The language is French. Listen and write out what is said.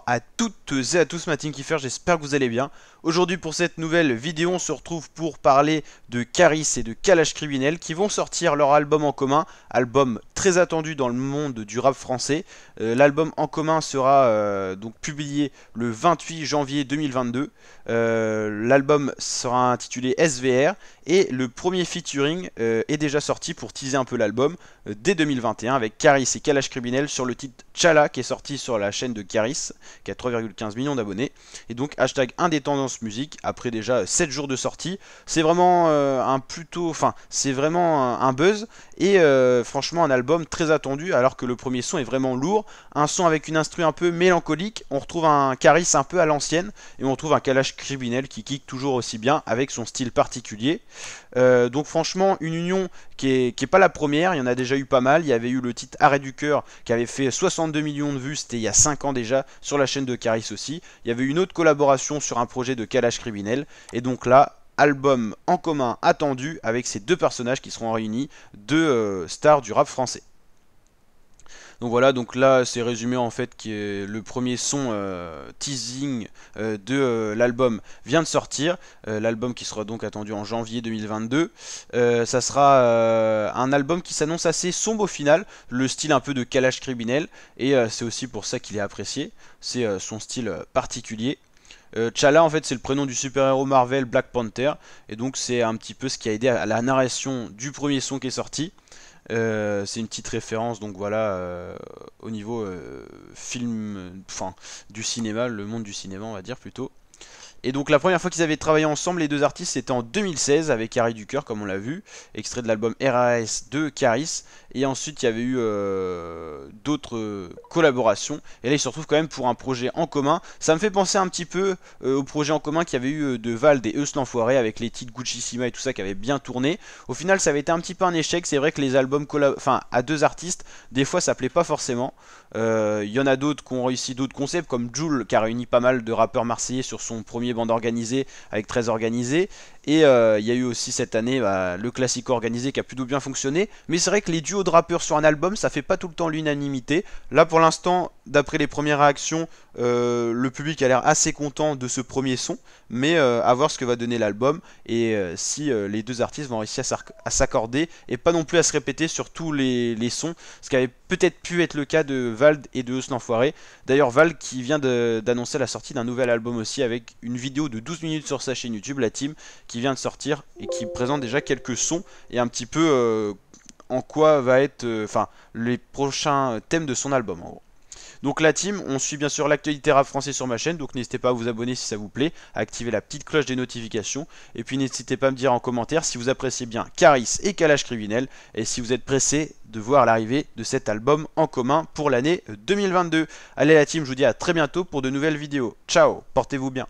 à toutes et à tous, ma team Kiffer, j'espère que vous allez bien. Aujourd'hui pour cette nouvelle vidéo, on se retrouve pour parler de Caris et de Kalash Criminel qui vont sortir leur album en commun, album très attendu dans le monde du rap français. L'album en commun sera donc publié le 28 janvier 2022. L'album sera intitulé SVR et le premier featuring est déjà sorti pour teaser un peu l'album dès 2021 avec Caris et Kalash Criminel sur le titre Tchala qui est sorti sur la chaîne de Caris qui a 3,15 millions d'abonnés. Et donc hashtag un des tendances musique après déjà 7 jours de sortie. C'est vraiment c'est vraiment un buzz et franchement un album très attendu alors que le premier son est vraiment lourd. Un son avec une instru un peu mélancolique. On retrouve un Caris un peu à l'ancienne et on retrouve un Kalash Criminel qui kick toujours aussi bien avec son style particulier. Donc franchement une union qui est pas la première, il y en a déjà eu pas mal. Il y avait eu le titre Arrêt du cœur qui avait fait 62 millions de vues, c'était il y a 5 ans déjà sur la chaîne de Caris aussi. Il y avait une autre collaboration sur un projet de Kalash Criminel et donc là album en commun attendu avec ces deux personnages qui seront réunis, deux stars du rap français. Donc voilà, donc là c'est résumé en fait que le premier son teasing de l'album vient de sortir. L'album qui sera donc attendu en janvier 2022. Ça sera un album qui s'annonce assez sombre au final, le style un peu de Kalash Criminel, et c'est aussi pour ça qu'il est apprécié, c'est son style particulier. T'Challa en fait c'est le prénom du super-héros Marvel Black Panther, et donc c'est un petit peu ce qui a aidé à la narration du premier son qui est sorti. C'est une petite référence donc voilà au niveau film, enfin du cinéma, le monde du cinéma on va dire plutôt. Et donc la première fois qu'ils avaient travaillé ensemble les deux artistes c'était en 2016 avec Arrêt du cœur comme on l'a vu, extrait de l'album RAS de Caris. Et ensuite il y avait eu d'autres collaborations. Et là ils se retrouvent quand même pour un projet en commun. Ça me fait penser un petit peu au projet en commun qu'il y avait eu de Vald et Eus l'Enfoiré avec les titres Gucci Sima et tout ça qui avait bien tourné. Au final ça avait été un petit peu un échec. C'est vrai que les albums à deux artistes, des fois ça plaît pas forcément. Il y en a d'autres qui ont réussi d'autres concepts comme Jul qui a réuni pas mal de rappeurs marseillais sur son premier bande organisée avec 13 organisés. Et il y a eu aussi cette année le classique organisé qui a plutôt bien fonctionné. Mais c'est vrai que les duos de rappeurs sur un album ça fait pas tout le temps l'unanimité. Là pour l'instant d'après les premières réactions le public a l'air assez content de ce premier son. Mais à voir ce que va donner l'album et si les deux artistes vont réussir à s'accorder et pas non plus à se répéter sur tous les sons. Ce qui avait peut-être pu être le cas de Vald et de Eus l'Enfoiré. D'ailleurs Vald qui vient d'annoncer la sortie d'un nouvel album aussi avec une vidéo de 12 minutes sur sa chaîne YouTube, la team, qui vient de sortir et qui présente déjà quelques sons et un petit peu en quoi va être les prochains thèmes de son album en gros. Donc la team, on suit bien sûr l'actualité rap français sur ma chaîne, donc n'hésitez pas à vous abonner si ça vous plaît, à activer la petite cloche des notifications, et puis n'hésitez pas à me dire en commentaire si vous appréciez bien Caris et Kalash Criminel, et si vous êtes pressé de voir l'arrivée de cet album en commun pour l'année 2022. Allez la team, je vous dis à très bientôt pour de nouvelles vidéos. Ciao, portez-vous bien.